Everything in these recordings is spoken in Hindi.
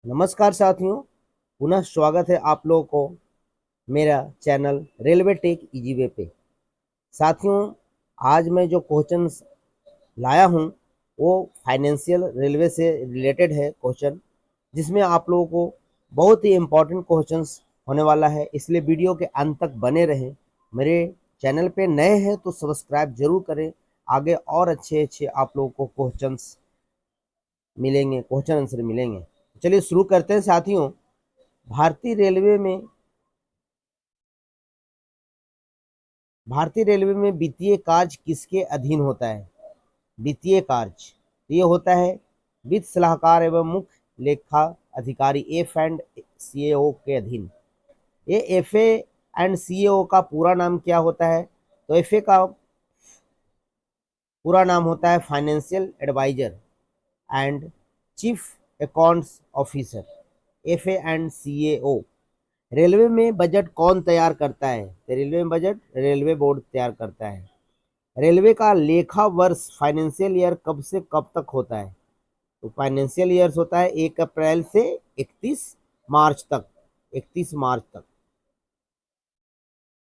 नमस्कार साथियों, पुनः स्वागत है आप लोगों को मेरा channel railway tech easy way पे। साथियों, आज मैं जो क्वेश्चंस लाया हूँ वो फाइनेंशियल रेलवे से रिलेटेड है क्वेश्चन, जिसमें आप लोगों को बहुत ही इम्पोर्टेंट क्वेश्चंस होने वाला है, इसलिए वीडियो के अंत तक बने रहें। मेरे चैनल पे नए हैं तो सब्सक्राइब जरूर करें, आगे और अच्छे अच्छे आप लोगों को क्वेश्चंस मिलेंगे, क्वेश्चन आंसर मिलेंगे। चलिए शुरू करते हैं साथियों। भारतीय रेलवे में भारतीय रेलवे में वित्तीय कार्य किसके अधीन होता है? वित्तीय कार्य तो ये होता है वित्त सलाहकार एवं मुख्य लेखा अधिकारी एफ एंड सीएओ के अधीन। ये एफ एंड सीएओ का पूरा नाम क्या होता है? तो एफ का पूरा नाम होता है financial advisor and chief accounts officer, F and CAO. रेलवे में बजट कौन तैयार करता है? तो रेलवे में बजट रेलवे बोर्ड तैयार करता है। रेलवे का लेखा वर्ष फाइनेंशियल ईयर कब से कब तक होता है? तो फाइनेंशियल ईयर्स होता है 1 अप्रैल से 31 मार्च तक। 31 मार्च तक।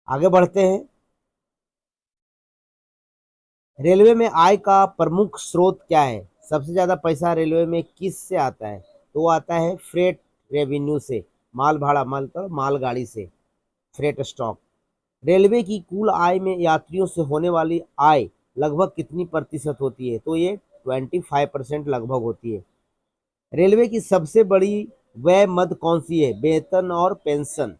आगे बढ़ते हैं। रेलवे में आय का प्रमुख स्रोत क्या है? सबसे ज्यादा पैसा रेलवे में किस से आता है? तो वो आता है फ्रेट रेवेन्यू से, माल भाड़ा, मतलब मालगाड़ी से, फ्रेट स्टॉक। रेलवे की कुल आय में यात्रियों से होने वाली आय लगभग कितनी प्रतिशत होती है? तो ये 25% लगभग होती है। रेलवे की सबसे बड़ी व्यय मद कौन सी है? वेतन और पेंशन।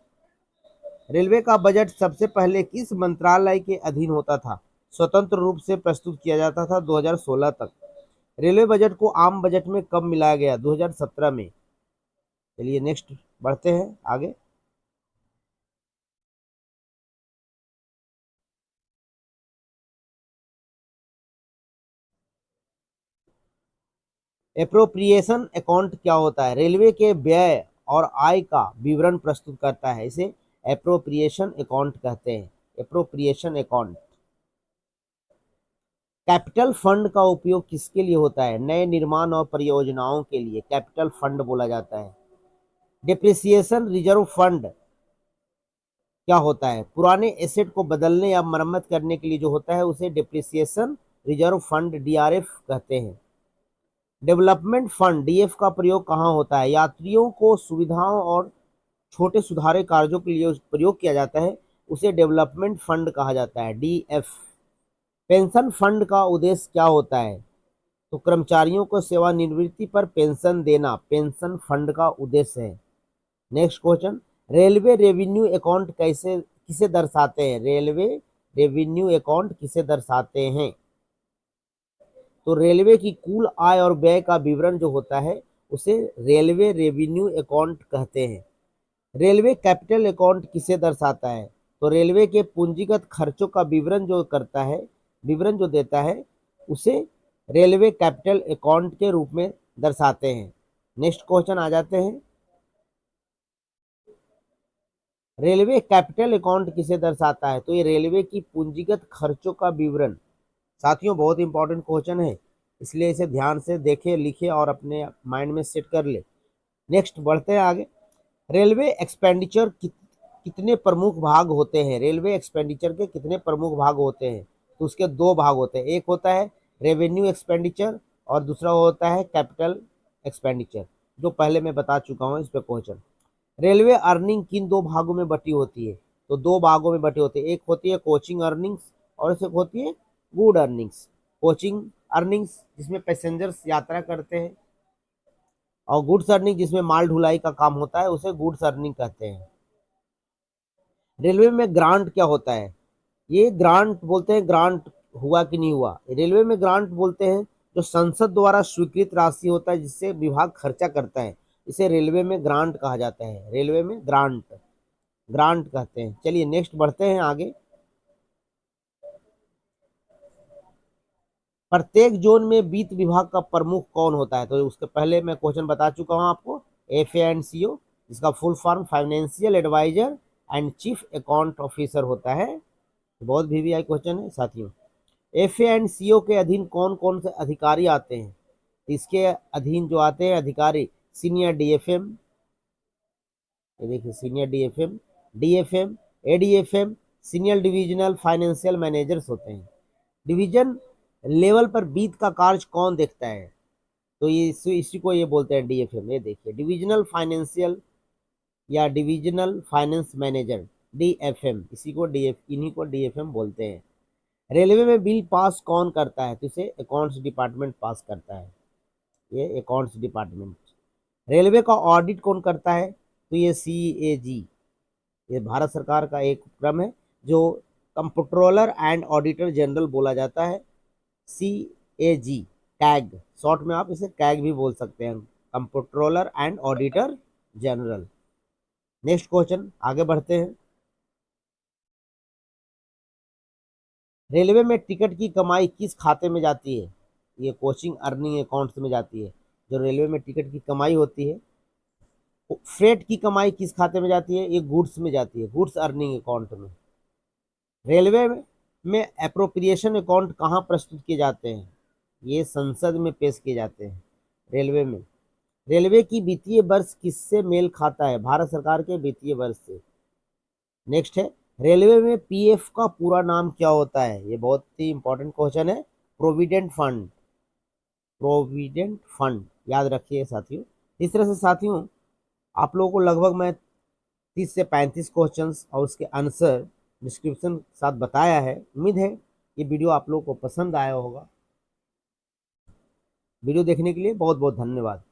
रेलवे का बजट सबसे पहले किस मंत्रालय के अधीन होता था? स्वतंत्र रूप से प्रस्तुत किया जाता था 2016 तक। रेलवे बजट को आम बजट में कब मिलाया गया? 2017 में। चलिए नेक्स्ट बढ़ते हैं आगे। एप्रोप्रिएशन अकाउंट क्या होता है? रेलवे के व्यय और आय का विवरण प्रस्तुत करता है, इसे एप्रोप्रिएशन अकाउंट कहते हैं। Appropriation account. कैपिटल फंड का उपयोग किसके लिए होता है? नए निर्माण और परियोजनाओं के लिए कैपिटल फंड बोला जाता है। डिप्रिसिएशन रिजर्व फंड क्या होता है? पुराने एसेट को बदलने या मरम्मत करने के लिए जो होता है उसे डिप्रिसिएशन रिजर्व फंड डीआरएफ कहते हैं। डेवलपमेंट फंड डीएफ का प्रयोग कहाँ होता है? यात्रियों को सुविधाओं और छोटे सुधारे कार्यों के लिए प्रयोग किया जाता है, उसे डेवलपमेंट फंड कहा जाता है, डीएफ। पेंशन फंड का उद्देश्य क्या होता है? तो कर्मचारियों को सेवानिवृत्ति पर पेंशन देना पेंशन फंड का उद्देश्य है। Next question. Railway revenue account कैसे किसे दर्शाते हैं? रेलवे रेवेन्यू अकाउंट किसे दर्शाते हैं? तो रेलवे की कुल आय और व्यय का विवरण जो होता है उसे रेलवे रेवेन्यू अकाउंट कहते हैं। रेलवे कैपिटल अकाउंट किसे दर्शाता है? तो रेलवे के पूंजीगत खर्चों का विवरण जो करता है, विवरण जो देता है, उसे रेलवे कैपिटल अकाउंट के रूप में दर्शाते हैं। नेक्स्ट क्वेश्चन आ जाते हैं। रेलवे कैपिटल अकाउंट किसे दर्शाता है? तो ये रेलवे की पूंजीगत खर्चों का विवरण। साथियों, बहुत इंपॉर्टेंट क्वेश्चन है, इसलिए इसे ध्यान से देखे, लिखे और अपने माइंड में सेट कर ले। नेक्स्ट बढ़ते हैं आगे। रेलवे एक्सपेंडिचर कितने प्रमुख भाग होते हैं? रेलवे एक्सपेंडिचर के कितने प्रमुख भाग होते हैं? तो उसके दो भाग होते हैं, एक होता है रेवेन्यू एक्सपेंडिचर और दूसरा होता है कैपिटल एक्सपेंडिचर, जो पहले मैं बता चुका हूँ इस पे क्वेश्चन। रेलवे अर्निंग किन दो भागों में बटी होती है? तो दो भागों में बटी होती है, एक होती है कोचिंग अर्निंग्स और एक होती है गुड अर्निंग्स। कोचिंग अर्निंग्स जिसमें पैसेंजर्स यात्रा करते हैं, और गुड्स अर्निंग जिसमें माल ढुलाई का काम होता है उसे गुड्स अर्निंग कहते हैं। रेलवे में ग्रांट क्या होता है? ये ग्रांट बोलते हैं, ग्रांट हुआ कि नहीं हुआ, रेलवे में ग्रांट बोलते हैं जो संसद द्वारा स्वीकृत राशि होता है जिससे विभाग खर्चा करता है, इसे रेलवे में ग्रांट कहा जाता है। रेलवे में ग्रांट ग्रांट कहते हैं। चलिए नेक्स्ट बढ़ते हैं आगे। प्रत्येक जोन में वित्त विभाग का प्रमुख कौन होता है? तो उसके पहले मैं क्वेश्चन बता चुका हूं आपको, एफ एंड सीओ, जिसका full form financial advisor and chief account officer होता है। बहुत वीवीआई क्वेश्चन है साथियों। एफ एंड सीओ के अधीन कौन कौन से अधिकारी आते हैं? इसके अधीन जो आते हैं अधिकारी, सीनियर डीएफएम, ये देखिए senior DFM, DFM, ADFM, senior divisional financial managers होते हैं। डिवीजन लेवल पर वित्त का कार्य कौन देखता है? तो ये इसी को ये बोलते हैं डीएफएम। ये देखिए डिविजनल फाइनेंशियल या डिविजनल फाइनेंस मैनेजर, डीएफएम, इसी को डीएफ इन्हीं को डीएफएम बोलते हैं। रेलवे में बिल पास कौन करता है? तो इसे अकाउंट्स डिपार्टमेंट पास करता है, ये अकाउंट्स डिपार्टमेंट। रेलवे का ऑडिट कौन करता है? तो ये सीएजी, ये भारत सरकार का एक उपक्रम है जो कंप्ट्रोलर एंड ऑडिटर जनरल बोला जाता है, सीएजी, कैग, शॉर्ट में आप इसे कैग भी बोल सकते हैं, comptroller and auditor general. Next question, आगे बढ़ते हैं। रेलवे में टिकट की कमाई किस खाते में जाती है? ये कोचिंग अर्निंग अकाउंट्स में जाती है। जो रेलवे में टिकट की कमाई होती है, फ्रेट की कमाई किस खाते में जाती है? ये गुड्स में जाती है, गुड्स अर्निंग अकाउंट में। रेलवे में अप्रोप्रिएशन अकाउंट कहाँ प्रस्तुत किए जाते हैं? ये संसद में पेश किए जाते हैं रेलवे में। रेलवे की वित्तीय वर्ष किससे मेल खाता है? भारत सरकार के वित्तीय वर्ष से। नेक्स्ट है, रेलवे में पीएफ का पूरा नाम क्या होता है? ये बहुत ही इंपॉर्टेंट क्वेश्चन है। प्रोविडेंट फंड, प्रोविडेंट फंड याद रखिए साथियों। इस तरह से साथियों आप लोगों को लगभग मैं 30 से 35 क्वेश्चंस और उसके आंसर डिस्क्रिप्शन के साथ बताया है। उम्मीद है ये वीडियो आप लोगों को पसंद आया होगा। वीडियो देखने के लिए बहुत बहुत धन्यवाद।